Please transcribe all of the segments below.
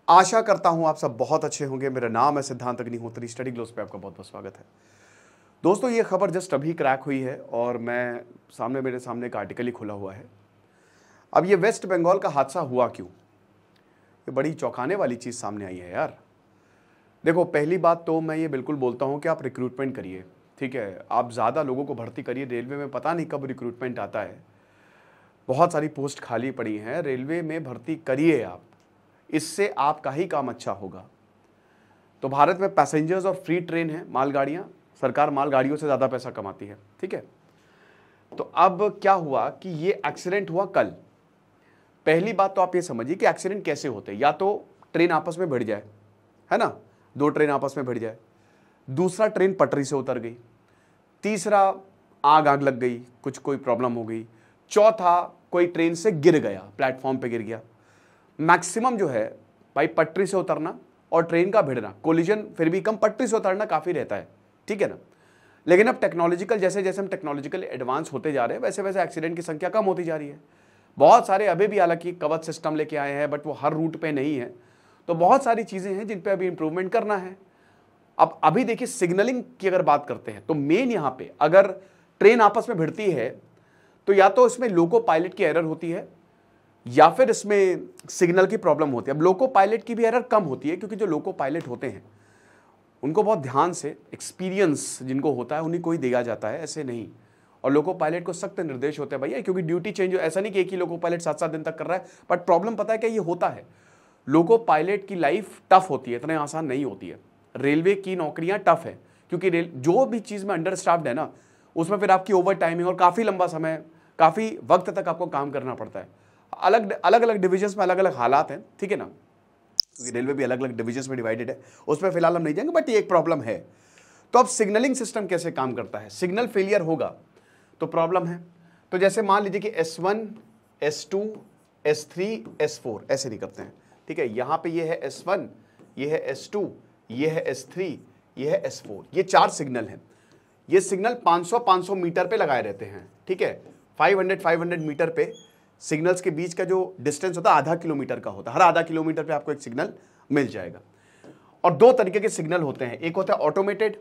आशा करता हूं आप सब बहुत अच्छे होंगे। मेरा नाम है सिद्धांत अग्निहोत्री, स्टडी ग्लोस पे आपका बहुत बहुत स्वागत है। दोस्तों, ये खबर जस्ट अभी क्रैक हुई है और मेरे सामने एक आर्टिकल ही खुला हुआ है। अब ये वेस्ट बंगाल का हादसा हुआ क्यों, ये बड़ी चौंकाने वाली चीज़ सामने आई है यार। देखो, पहली बात तो मैं ये बिल्कुल बोलता हूँ कि आप रिक्रूटमेंट करिए, ठीक है, आप ज़्यादा लोगों को भर्ती करिए। रेलवे में पता नहीं कब रिक्रूटमेंट आता है, बहुत सारी पोस्ट खाली पड़ी हैं, रेलवे में भर्ती करिए आप, इससे आपका ही काम अच्छा होगा। तो भारत में पैसेंजर्स और फ्री ट्रेन है, मालगाड़ियाँ, सरकार मालगाड़ियों से ज़्यादा पैसा कमाती है, ठीक है। तो अब क्या हुआ कि ये एक्सीडेंट हुआ कल। पहली बात तो आप ये समझिए कि एक्सीडेंट कैसे होते हैं। या तो ट्रेन आपस में भिड़ जाए, है ना, दो ट्रेन आपस में भिड़ जाए। दूसरा, ट्रेन पटरी से उतर गई। तीसरा, आग लग गई, कोई प्रॉब्लम हो गई। चौथा, कोई ट्रेन से गिर गया, प्लेटफॉर्म पे गिर गया। मैक्सिमम जो है भाई पटरी से उतरना और ट्रेन का भिड़ना, कोलिजन फिर भी कम, पटरी से उतरना काफ़ी रहता है, ठीक है ना। लेकिन अब टेक्नोलॉजिकल जैसे जैसे हम टेक्नोलॉजिकल एडवांस होते जा रहे हैं, वैसे वैसे एक्सीडेंट की संख्या कम होती जा रही है। बहुत सारे अभी भी हालांकि कवच सिस्टम लेके आए हैं, बट वो हर रूट पे नहीं है। तो बहुत सारी चीज़ें हैं जिन पे अभी इंप्रूवमेंट करना है। अब अभी देखिए, सिग्नलिंग की अगर बात करते हैं तो मेन यहाँ पे अगर ट्रेन आपस में भिड़ती है तो या तो इसमें लोको पायलट की एरर होती है या फिर इसमें सिग्नल की प्रॉब्लम होती है। अब लोको पायलट की भी एरर कम होती है, क्योंकि जो लोको पायलट होते हैं उनको बहुत ध्यान से एक्सपीरियंस जिनको होता है उन्हीं को ही दिया जाता है, ऐसे नहीं। और लोको पायलट को सख्त निर्देश होते हैं भैया, क्योंकि ड्यूटी चेंज हो, ऐसा नहीं कि एक ही लोको पायलट 7-7 दिन तक कर रहा है। बट प्रॉब्लम पता है क्या, ये होता है, लोको पायलट की लाइफ टफ होती है, इतने आसान नहीं होती है। रेलवे की नौकरियां टफ है, क्योंकि जो भी चीज़ में अंडर स्टाफ्ड है ना, उसमें फिर आपकी ओवर टाइमिंग और काफ़ी लंबा समय, काफ़ी वक्त तक आपको काम करना पड़ता है। अलग अलग डिविजन्स में अलग अलग हालात हैं, ठीक है ना, क्योंकि रेलवे भी अलग अलग डिविजन्स में डिवाइडेड है, उसमें फिलहाल हम नहीं जाएंगे, बट ये एक प्रॉब्लम है। तो अब सिग्नलिंग सिस्टम कैसे काम करता है, सिग्नल फेलियर होगा तो प्रॉब्लम है। तो जैसे मान लीजिए कि S1, S2, S3, S4 ऐसे नहीं करते हैं, ठीक है। यहाँ पे ये है S1, ये है S2, ये है S3, ये है S4, ये 4 सिग्नल हैं। ये सिग्नल 500-500 मीटर पे लगाए रहते हैं, ठीक है। 500 मीटर पे सिग्नल्स के बीच का जो डिस्टेंस होता है आधा किलोमीटर का होता है। हर आधा किलोमीटर पे आपको एक सिग्नल मिल जाएगा। और दो तरीके के सिग्नल होते हैं, एक होता है ऑटोमेटेड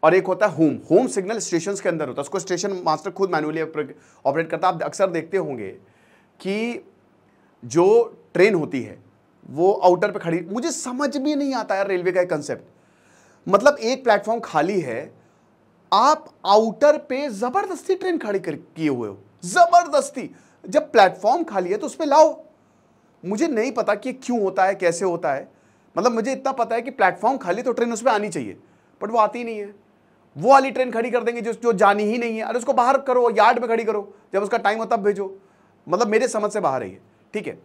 और एक होता है होम। होम सिग्नल स्टेशन के अंदर होता है, उसको स्टेशन मास्टर खुद मैनुअली ऑपरेट करता है। आप अक्सर देखते होंगे कि जो ट्रेन होती है वो आउटर पे खड़ी, मुझे समझ में नहीं आता है रेलवे का एक कंसेप्ट। मतलब एक प्लेटफॉर्म खाली है, आप आउटर पे जबरदस्ती ट्रेन खड़ी किए हुए हो, जबरदस्ती। जब प्लेटफॉर्म खाली है तो उस पे लाओ। मुझे नहीं पता कि क्यों होता है, कैसे होता है। मतलब मुझे इतना पता है कि प्लेटफॉर्म खाली तो ट्रेन उस पर आनी चाहिए, बट वो आती नहीं है। वो वाली ट्रेन खड़ी कर देंगे जो जानी ही नहीं है। अरे उसको बाहर करो, यार्ड में खड़ी करो, जब उसका टाइम हो तब भेजो। मतलब मेरे समझ से बाहर है ये, ठीक है।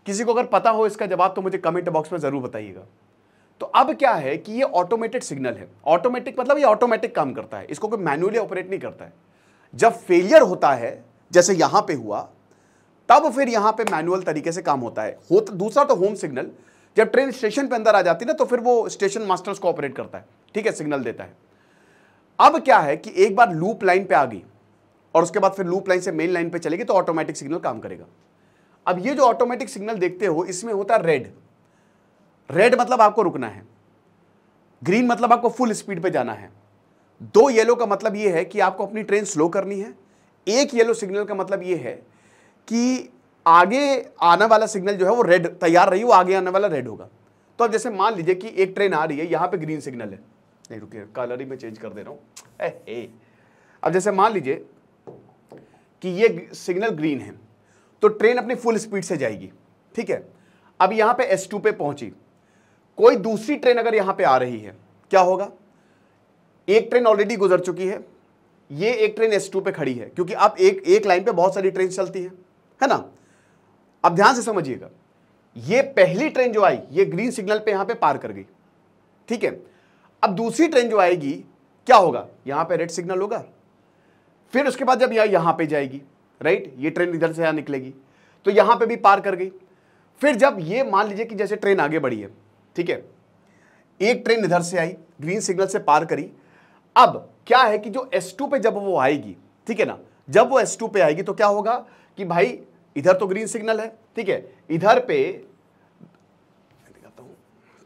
किसी को अगर पता हो इसका जवाब तो मुझे कमेंट बॉक्स में जरूर बताइएगा। तो अब क्या है कि ये ऑटोमेटेड सिग्नल है। ऑटोमेटिक मतलब ये ऑटोमेटिक काम करता है, इसको कोई मैनुअली ऑपरेट नहीं करता है। जब फेलियर होता है, जैसे यहां पे हुआ, तब फिर यहां पे मैनुअल तरीके से काम होता है। दूसरा तो होम सिग्नल, जब ट्रेन स्टेशन पे अंदर आ जाती है ना, तो फिर वो स्टेशन मास्टर्स को ऑपरेट करता है, ठीक है, सिग्नल देता है। अब क्या है कि एक बार लूप लाइन पे आ गई और उसके बाद फिर लूप लाइन से मेन लाइन पे चलेगी तो ऑटोमेटिक सिग्नल काम करेगा। अब ये जो ऑटोमेटिक सिग्नल देखते हो, इसमें होता है रेड। रेड मतलब आपको रुकना है, ग्रीन मतलब आपको फुल स्पीड पे जाना है, 2 येलो का मतलब ये है कि आपको अपनी ट्रेन स्लो करनी है, 1 येलो सिग्नल का मतलब ये है कि आगे आने वाला सिग्नल जो है वो रेड तैयार रही, वो आगे आने वाला रेड होगा। तो अब जैसे मान लीजिए कि एक ट्रेन आ रही है, यहां पे ग्रीन सिग्नल है, नहीं रुकिए, कलर ही मैं चेंज कर दे रहा हूं। अब जैसे मान लीजिए कि ये सिग्नल ग्रीन है, तो ट्रेन अपनी फुल स्पीड से जाएगी, ठीक है। अब यहां पे S2 पे पहुंची, कोई दूसरी ट्रेन अगर यहां पे आ रही है, क्या होगा, एक ट्रेन ऑलरेडी गुजर चुकी है, ये एक ट्रेन S2 पे खड़ी है, क्योंकि अब एक लाइन पे बहुत सारी ट्रेन चलती है ना। अब ध्यान से समझिएगा, ये पहली ट्रेन जो आई, ये ग्रीन सिग्नल पे यहां पे पार कर गई, ठीक है। अब दूसरी ट्रेन जो आएगी, क्या होगा, यहां पे रेड सिग्नल होगा, फिर उसके बाद जब यहां पे जाएगी, राइट, ये ट्रेन इधर से यहां निकलेगी, तो यहां पे भी पार कर गई। फिर जब ये मान लीजिए कि जैसे ट्रेन आगे बढ़ी है, ठीक है, एक ट्रेन इधर से आई, ग्रीन सिग्नल से पार करी। अब क्या है कि जो S2 पे जब वो आएगी, ठीक है ना, जब वो S2 पे आएगी तो क्या होगा कि भाई इधर तो ग्रीन सिग्नल है, ठीक है, इधर पे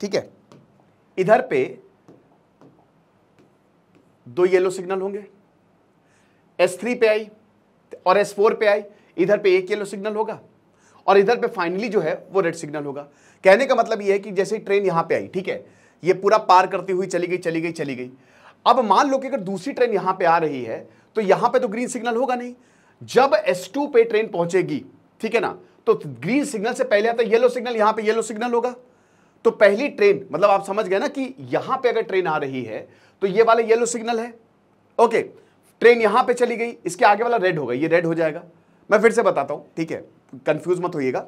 ठीक है, इधर पे 2 येलो सिग्नल होंगे, S3 पे आई और S4 पे आई, इधर पे 1 येलो सिग्नल होगा और इधर पे फाइनली जो है वो रेड सिग्नल होगा। कहने का मतलब ये है कि जैसे ट्रेन यहां पे आई, ठीक है, ये पूरा पार करती हुई चली गई। अब मान लो कि अगर दूसरी ट्रेन यहां पे आ रही है तो यहां पे तो ग्रीन सिग्नल होगा नहीं। जब S2 पे ट्रेन पहुंचेगी, ठीक है ना, तो ग्रीन सिग्नल से पहले आता है येलो सिग्नल, यहां पे येलो सिग्नल होगा। तो पहली ट्रेन, मतलब आप समझ गए ना कि यहां पे अगर ट्रेन आ रही है तो ये वाला येलो सिग्नल है। ओके, ट्रेन यहां पे चली गई, इसके आगे वाला रेड होगा, ये रेड हो जाएगा। मैं फिर से बताता हूं, ठीक है, कंफ्यूज मत होइएगा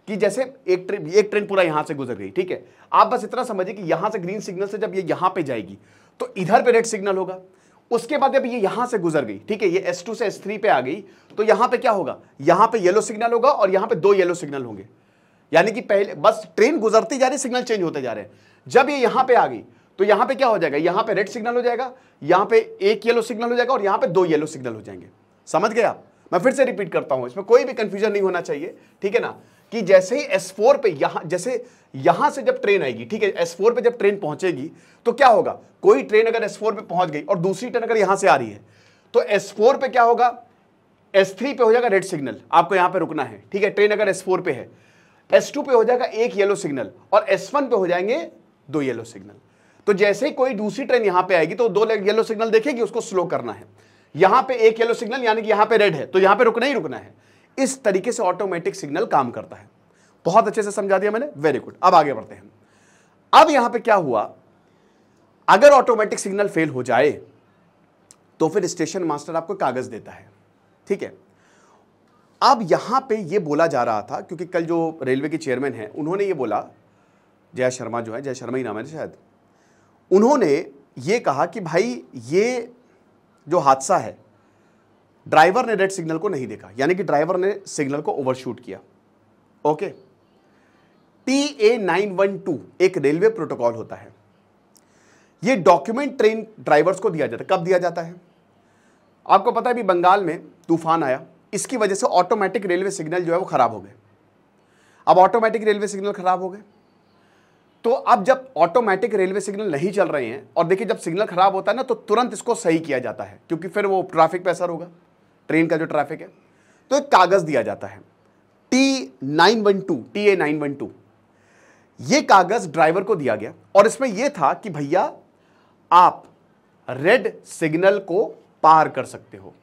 कि जैसे एक ट्रेन पूरा यहां से गुजर गई, ठीक है, आप बस इतना समझिए कि यहां से ग्रीन सिग्नल से जब ये यहां पे जाएगी तो इधर पे रेड सिग्नल होगा। उसके बाद जब ये यहां से गुजर गई, ठीक है, ये S2 से S3 पे आ गई, तो यहां पे क्या होगा, यहां पे येलो सिग्नल होगा और यहां पे 2 येलो सिग्नल होंगे। यानी कि पहले बस ट्रेन गुजरती जा रही, सिग्नल चेंज होते जा रहे हैं। जब ये यहां पे आ गई तो यहां पे क्या हो जाएगा, यहां पे रेड सिग्नल हो जाएगा, यहां पे 1 येलो सिग्नल हो जाएगा और यहां पे 2 येलो सिग्नल हो जाएंगे। समझ गया? मैं फिर से रिपीट करता हूं, इसमें कोई भी कंफ्यूजन नहीं होना चाहिए, ठीक है ना, कि जैसे ही S4 पे जैसे यहां से जब ट्रेन आएगी, ठीक है, S4 पे जब ट्रेन पहुंचेगी तो क्या होगा, कोई ट्रेन अगर S4 पे पहुंच गई और दूसरी ट्रेन अगर यहां से आ रही है तो S4 पे क्या होगा, S3 पे हो जाएगा रेड सिग्नल, आपको यहां पे रुकना है, ठीक है। ट्रेन अगर S4 पे है, S2 पे हो जाएगा 1 येलो सिग्नल और S1 पे हो जाएंगे 2 येलो सिग्नल। तो जैसे ही कोई दूसरी ट्रेन यहां पे आएगी तो 2 येलो सिग्नल देखेगी, उसको स्लो करना है। यहां पे 1 येलो सिग्नल, यानी कि यहां पे रेड है, तो यहां पे रुकना ही रुकना है। इस तरीके से ऑटोमेटिक सिग्नल काम करता है। बहुत अच्छे से समझा दिया मैंने, वेरी गुड। अब आगे बढ़ते हैं। अब यहां पे क्या हुआ, अगर ऑटोमेटिक सिग्नल फेल हो जाए तो फिर स्टेशन मास्टर आपको कागज देता है, ठीक है। अब यहां पे ये बोला जा रहा था, क्योंकि कल जो रेलवे के चेयरमैन हैं उन्होंने ये बोला, जय शर्मा जो है, जय शर्मा ही नाम है शायद, उन्होंने ये कहा कि भाई ये जो हादसा है, ड्राइवर ने रेड सिग्नल को नहीं देखा, यानी कि ड्राइवर ने सिग्नल को ओवरशूट किया। ओके, TA912 एक रेलवे प्रोटोकॉल होता है। ये डॉक्यूमेंट ट्रेन ड्राइवर्स को दिया जाता है। कब दिया जाता है? आपको पता है, अभी बंगाल में तूफान आया, इसकी वजह से ऑटोमेटिक रेलवे सिग्नल जो है वो खराब हो गए। अब ऑटोमेटिक रेलवे सिग्नल खराब हो गए तो अब जब ऑटोमेटिक रेलवे सिग्नल नहीं चल रहे हैं, और देखिए जब सिग्नल खराब होता है ना तो तुरंत इसको सही किया जाता है, क्योंकि फिर वो ट्रैफिक पे असर होगा, ट्रेन का जो ट्रैफिक है। तो एक कागज दिया जाता है TA912, ये कागज ड्राइवर को दिया गया और इसमें यह था कि भैया आप रेड सिग्नल को पार कर सकते हो।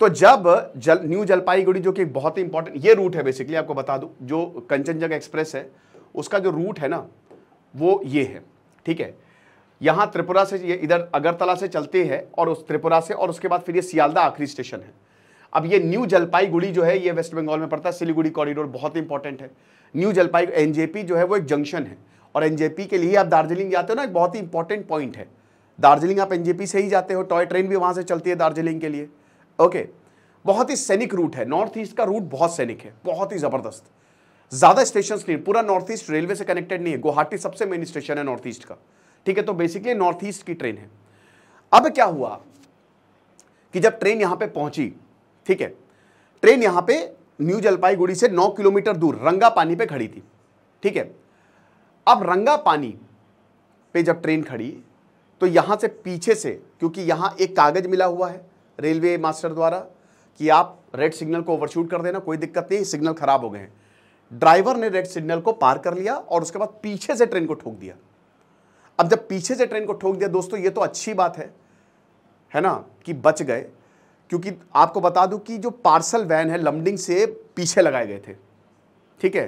तो जब न्यू जलपाईगुड़ी, जो कि बहुत ही इंपॉर्टेंट ये रूट है, बेसिकली आपको बता दूं, जो कंचनजंगा एक्सप्रेस है उसका जो रूट है ना वो ये है, ठीक है। यहां त्रिपुरा से ये इधर अगरतला से चलते हैं और उस त्रिपुरा से, और उसके बाद फिर ये सियालदा आखिरी स्टेशन है। अब ये न्यू जलपाईगुड़ी जो है ये वेस्ट बंगाल में पड़ता है। सिलीगुड़ी कॉरिडोर बहुत इंपॉर्टेंट है। न्यू जलपाई NJP जो है वो एक जंक्शन है, और NJP के लिए आप दार्जिलिंग जाते हो ना, एक बहुत ही इंपॉर्टेंट पॉइंट है। दार्जिलिंग आप NJP से ही जाते हो, टॉय ट्रेन भी वहां से चलती है दार्जिलिंग के लिए। ओके, बहुत ही सैनिक रूट है, नॉर्थ ईस्ट का रूट बहुत सैनिक है, बहुत ही जबरदस्त। ज्यादा स्टेशन नहीं, पूरा नॉर्थ ईस्ट रेलवे से कनेक्टेड नहीं है। गुवाहाटी सबसे मेन स्टेशन है नॉर्थ ईस्ट का, ठीक है। तो बेसिकली नॉर्थ ईस्ट की ट्रेन है। अब क्या हुआ कि जब ट्रेन यहां पे पहुंची, ठीक है, ट्रेन यहां पे न्यू जलपाईगुड़ी से 9 किलोमीटर दूर रंगापानी पे खड़ी थी, ठीक है। अब रंगापानी पे जब ट्रेन खड़ी तो यहां से पीछे से, क्योंकि यहां एक कागज मिला हुआ है रेलवे मास्टर द्वारा कि आप रेड सिग्नल को ओवरशूट कर देना, कोई दिक्कत नहीं, सिग्नल खराब हो गए हैं। ड्राइवर ने रेड सिग्नल को पार कर लिया और उसके बाद पीछे से ट्रेन को ठोक दिया। अब जब पीछे से ट्रेन को ठोक दिया दोस्तों, ये तो अच्छी बात है ना, कि बच गए, क्योंकि आपको बता दूं कि जो पार्सल वैन है लमडिंग से पीछे लगाए गए थे, ठीक है।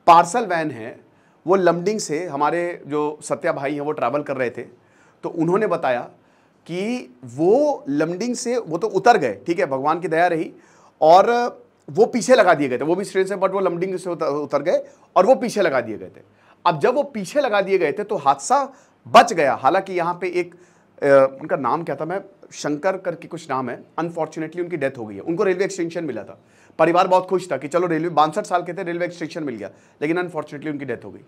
पार्सल वैन है वो लमडिंग से, हमारे जो सत्या भाई हैं वो ट्रैवल कर रहे थे, तो उन्होंने बताया कि वो लमडिंग से वो तो उतर गए, ठीक है, भगवान की दया रही, और वो पीछे लगा दिए गए थे, वो भी ट्रेन से, बट वो लमडिंग से उतर गए और वो पीछे लगा दिए गए थे। अब जब वो पीछे लगा दिए गए थे तो हादसा बच गया। हालांकि यहाँ पे एक उनका नाम क्या था, मैं शंकर करके कुछ नाम है, अनफॉर्चुनेटली उनकी डेथ हो गई है। उनको रेलवे एक्सटेंशन मिला था, परिवार बहुत खुश था कि चलो रेलवे, 62 साल के थे, रेलवे एक्सटेंशन मिल गया, लेकिन अनफॉर्चुनेटली उनकी डेथ हो गई।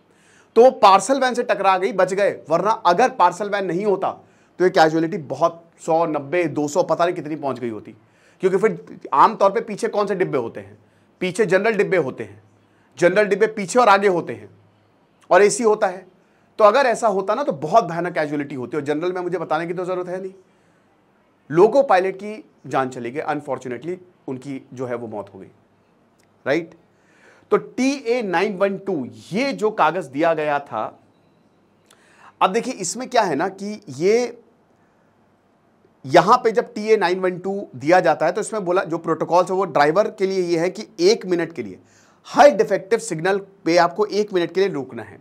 तो वो पार्सल वैन से टकरा गई, बच गए, वरना अगर पार्सल वैन नहीं होता तो ये कैजुअलिटी बहुत 100, 90, 200 पता नहीं कितनी पहुंच गई होती। क्योंकि फिर आमतौर पे पीछे कौन से डिब्बे होते हैं, पीछे जनरल डिब्बे होते हैं, जनरल डिब्बे पीछे और आगे होते हैं, और एसी होता है। तो अगर ऐसा होता ना तो बहुत भयानक कैजुअलिटी होती है, और जनरल में मुझे बताने की तो जरूरत है नहीं। लोको पायलट की जान चली गई, अनफॉर्चुनेटली उनकी जो है वो मौत हो गई, राइट। तो TA912 ये जो कागज दिया गया था, अब देखिए इसमें क्या है ना कि ये यहां पे जब TA912 दिया जाता है तो इसमें बोला जो प्रोटोकॉल है वो ड्राइवर के लिए ये है कि 1 मिनट के लिए हर डिफेक्टिव सिग्नल पे आपको 1 मिनट के लिए रुकना है।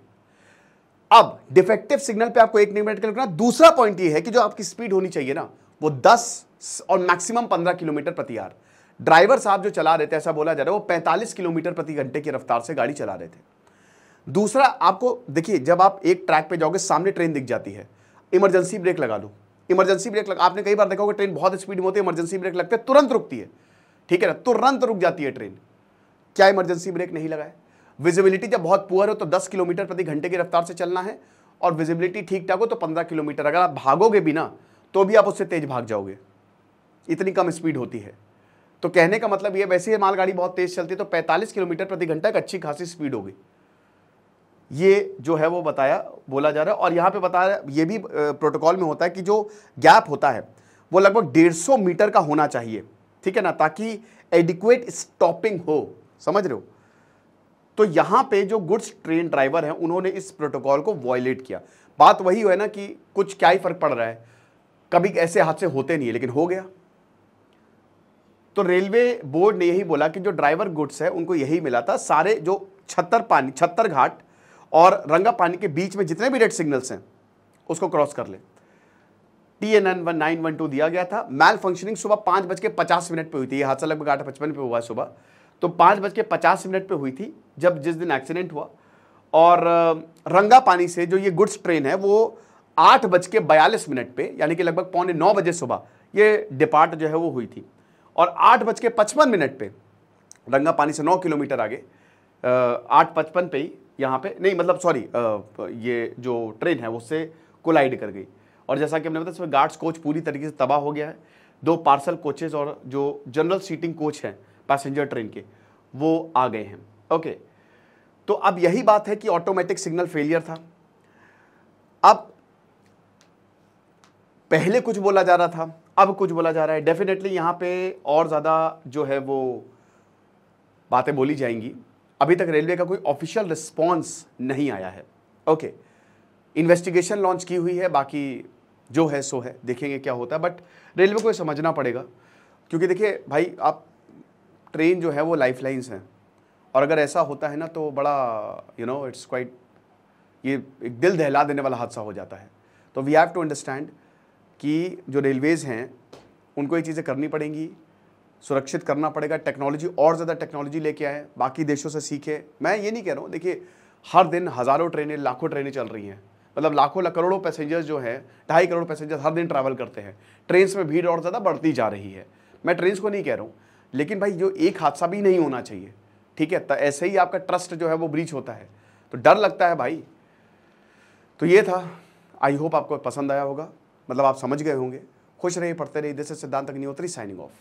अब डिफेक्टिव सिग्नल पे आपको 1 मिनट के लिए रुकना। दूसरा पॉइंट ये है कि जो आपकी स्पीड होनी चाहिए ना वो 10 और मैक्सिमम 15 किलोमीटर प्रति आवर। ड्राइवर साहब जो चला रहे थे, ऐसा बोला जा रहा है, वो 45 किलोमीटर प्रति घंटे की रफ्तार से गाड़ी चला रहे थे। दूसरा, आपको देखिए जब आप एक ट्रैक पे जाओगे, सामने ट्रेन दिख जाती है, इमरजेंसी ब्रेक लगा लो। इमरजेंसी ब्रेक लगा, आपने कई बार देखा होगा ट्रेन बहुत स्पीड में होती है, इमरजेंसी ब्रेक लगते तुरंत रुकती है, ठीक है ना, तुरंत रुक जाती है ट्रेन। क्या इमरजेंसी ब्रेक नहीं लगा है? विजिबिलिटी जब बहुत पुअर हो तो 10 किलोमीटर प्रति घंटे की रफ्तार से चलना है, और विजिबिलिटी ठीक ठाक हो तो 15 किलोमीटर। अगर आप भागोगे भी ना तो भी आप उससे तेज भाग जाओगे, इतनी कम स्पीड होती है। तो कहने का मतलब ये, वैसे ही मालगाड़ी बहुत तेज चलती है तो 45 किलोमीटर प्रति घंटा एक अच्छी खासी स्पीड होगी, ये जो है वो बताया, बोला जा रहा है। और यहां पे बताया, ये भी प्रोटोकॉल में होता है कि जो गैप होता है वो लगभग 150 मीटर का होना चाहिए, ठीक है ना, ताकि एडिक्वेट स्टॉपिंग हो, समझ रहे हो। तो यहां पे जो गुड्स ट्रेन ड्राइवर हैं उन्होंने इस प्रोटोकॉल को वॉयलेट किया। बात वही है ना कि कुछ क्या ही फर्क पड़ रहा है, कभी ऐसे हादसे होते नहीं है, लेकिन हो गया। तो रेलवे बोर्ड ने यही बोला कि जो ड्राइवर गुड्स है उनको यही मिला था, सारे जो छत्तर घाट और रंगापानी के बीच में जितने भी रेड सिग्नल्स हैं उसको क्रॉस कर ले। TA912 दिया गया था। मैल फंक्शनिंग सुबह 5:50 पे हुई थी, ये हादसा लगभग 8:55 पे हुआ सुबह, तो 5:50 पे हुई थी जब जिस दिन एक्सीडेंट हुआ। और रंगापानी से जो ये गुड्स ट्रेन है वो 8:42 पे, यानी कि लगभग 8:45 बजे सुबह ये डिपार्ट जो है वो हुई थी। और 8:55 पे रंगापानी से 9 किलोमीटर आगे 8:55 पे ही यहाँ पे नहीं, मतलब सॉरी, ये जो ट्रेन है उससे कोलाइड कर गई। और जैसा कि हमने बताया इसमें गार्ड्स कोच पूरी तरीके से तबाह हो गया है। 2 पार्सल कोचेज और जो जनरल सीटिंग कोच हैं पैसेंजर ट्रेन के, वो आ गए हैं। ओके, तो अब यही बात है कि ऑटोमेटिक सिग्नल फेलियर था। अब पहले कुछ बोला जा रहा था, अब कुछ बोला जा रहा है। डेफिनेटली यहां पे और ज्यादा जो है वो बातें बोली जाएंगी। अभी तक रेलवे का कोई ऑफिशियल रिस्पॉन्स नहीं आया है। ओके, इन्वेस्टिगेशन लॉन्च की हुई है, बाकी जो है सो है, देखेंगे क्या होता है। बट रेलवे को समझना पड़ेगा, क्योंकि देखिए भाई, आप ट्रेन जो है वो लाइफ लाइन्स हैं, और अगर ऐसा होता है ना तो बड़ा इट्स क्वाइट, ये एक दिल दहला देने वाला हादसा हो जाता है। तो वी हैव टू अंडरस्टैंड कि जो रेलवेज़ हैं उनको ये चीज़ें करनी पड़ेंगी, सुरक्षित करना पड़ेगा। टेक्नोलॉजी, और ज़्यादा टेक्नोलॉजी लेके आए, बाकी देशों से सीखे। मैं ये नहीं कह रहा हूँ, देखिए हर दिन हज़ारों ट्रेनें, लाखों ट्रेनें चल रही हैं, मतलब लाखों करोड़ों पैसेंजर्स जो हैं, 2.5 करोड़ पैसेंजर्स हर दिन ट्रैवल करते हैं। ट्रेन्स में भीड़ और ज़्यादा बढ़ती जा रही है, मैं ट्रेन्स को नहीं कह रहा हूँ, लेकिन भाई जो एक हादसा भी नहीं होना चाहिए, ठीक है। तो ऐसे ही आपका ट्रस्ट जो है वो ब्रीच होता है, तो डर लगता है भाई। तो ये था, आई होप आपको पसंद आया होगा, मतलब आप समझ गए होंगे। खुश रहिए, पढ़ते रहिए। दिस इज सिद्धांत अग्निहोत्री साइनिंग ऑफ।